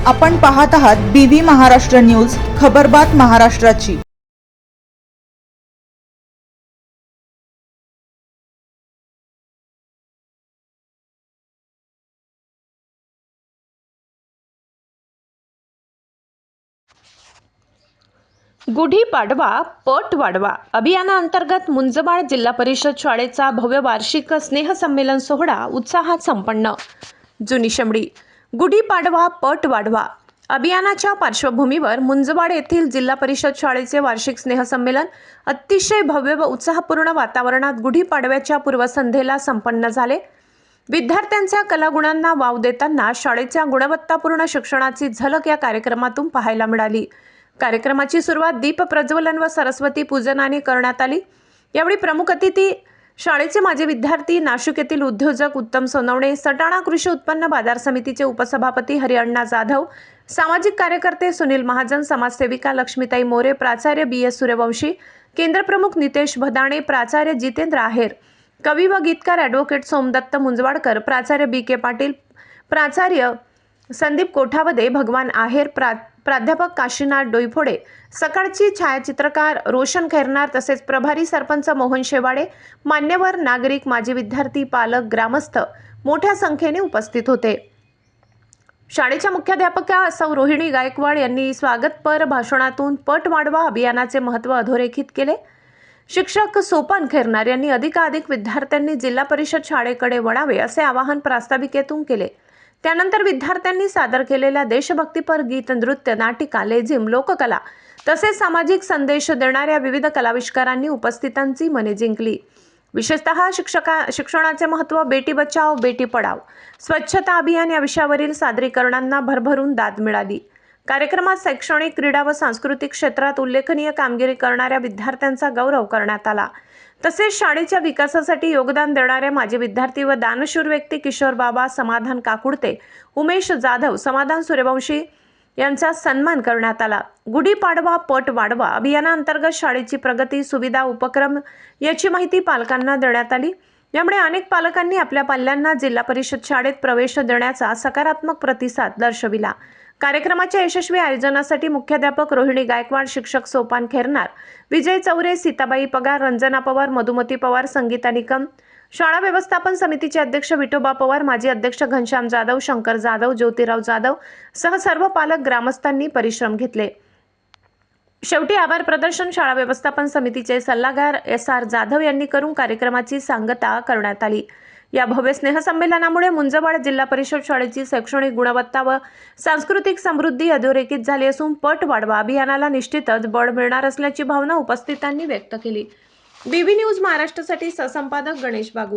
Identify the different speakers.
Speaker 1: आपण पाहत आहात BV महाराष्ट्र न्यूज, खबरबात महाराष्ट्राची।
Speaker 2: गुढीपाडवा पट वाढवा अभियानाअंतर्गत मुंजबाळ जिल्हा परिषद शाळेचा भव्य वार्षिक स्नेहसंमेलन सोहळा उत्साहात संपन्न। जुनी शमडी गुढीपाडवा पट वाढवा अभियानाच्या पार्श्वभूमीवर मुंजबाळ येथील जिल्हा परिषद शाळेचे वार्षिक स्नेहसंमेलन अतिशय भव्य व उत्साहपूर्ण वातावरणात गुढीपाडव्याच्या पूर्वसंध्येला संपन्न झाले। विद्यार्थ्यांच्या कलागुणांना वाव देताना शाळेच्या गुणवत्तापूर्ण शिक्षणाची झलक या कार्यक्रमातून पाहायला मिळाली। कार्यक्रमाची सुरुवात दीप प्रज्वलन व सरस्वती पूजनाने करण्यात आली। यावेळी प्रमुख अतिथी शाळेचे माजी विद्यार्थी, नाशिक येथील उद्योजक उत्तम सोनवणे, सटाणा कृषी उत्पन्न बाजार समितीचे उपसभापती हरिअण्णा जाधव, सामाजिक कार्यकर्ते सुनील महाजन, समाजसेविका लक्ष्मीताई मोरे, प्राचार्य BS सूर्यवंशी, केंद्रप्रमुख नितेश भदाणे, प्राचार्य जितेंद्र आहेर, कवी व गीतकार ॲडव्होकेट सोमदत्त मुंजवाडकर, प्राचार्य BK पाटील, प्राचार्य संदीप कोठावदे, भगवान आहेर, प्राध्यापक काशीनाथ डोईफोडे, सकाळची छायाचित्रकार रोशन खैरनार तसेच प्रभारी सरपंच मोहन शेवाडे, मान्यवर नागरिक, माजी विद्यार्थी, पालक, ग्रामस्थ मोठ्या संख्येने उपस्थित होते। शाळेच्या मुख्याध्यापका सौ रोहिणी गायकवाड यांनी स्वागतपर भाषणातून पट वाढवा अभियानाचे महत्त्व अधोरेखित केले। शिक्षक सोपान खैरनार यांनी अधिकाधिक विद्यार्थ्यांनी जिल्हा परिषद शाळेकडे वळावे असे आवाहन प्रास्ताविकेतून केले। त्यानंतर विद्यार्थ्यांनी सादर केलेल्या देशभक्तीपर गीत, नृत्य, नाटिका, लेझिम, लोककला तसेच सामाजिक संदेश देणाऱ्या विविध कलाविष्कारांनी उपस्थितांची मने जिंकली। विशेषतः शिक्षणाचे महत्त्व, बेटी बचाओ बेटी पढाओ, स्वच्छता अभियान या विषयावरील सादरीकरणांना भरभरून दाद मिळाली। कार्यक्रमात शैक्षणिक, क्रीडा व सांस्कृतिक क्षेत्रात उल्लेखनीय कामगिरी करणाऱ्या विद्यार्थ्यांचा गौरव करण्यात आला। तसेच शाळेच्या विकासासाठी योगदान देणारे माजी विद्यार्थी व दानशूर व्यक्ती किशोर बाबा, समाधान काकुडते, उमेश जाधव, समाधान सूर्यवंशी यांचा सन्मान करण्यात आला। गुढीपाडवा पट वाढवा अभियानाअंतर्गत शाळेची प्रगती, सुविधा, उपक्रम याची माहिती पालकांना देण्यात आली। यामुळे अनेक पालकांनी आपल्या पाल्यांना जिल्हा परिषद शाळेत प्रवेश देण्याचा सकारात्मक प्रतिसाद दर्शविला। कार्यक्रमाच्या यशस्वी आयोजनासाठी मुख्याध्यापक रोहिणी गायकवाड, शिक्षक सोपान खैरनार, विजय चौरे, सीताबाई पगार, रंजना पवार, मधुमती पवार, संगीता निकम, शाळा व्यवस्थापन समितीचे अध्यक्ष विठोबा पवार, माजी अध्यक्ष घनश्याम जाधव, शंकर जाधव, ज्योतिराव जाधव सह सर्व पालक, ग्रामस्थांनी परिश्रम घेतले। शेवटी आभार प्रदर्शन शाळा व्यवस्थापन समितीचे सल्लागार SR जाधव यांनी करून कार्यक्रमाची सांगता करण्यात आली। या भव्य स्नेहसंमेलनामुळे मुंजबाळ जिल्हा परिषद शाळेची शैक्षणिक गुणवत्ता व सांस्कृतिक समृद्धी अधोरेखित झाली असून पट वाढवा अभियानाला निश्चितच बळ मिळणार असल्याची भावना उपस्थितांनी व्यक्त केली। BV न्यूज महाराष्ट्रासाठी सहसंपादक गणेश बागू।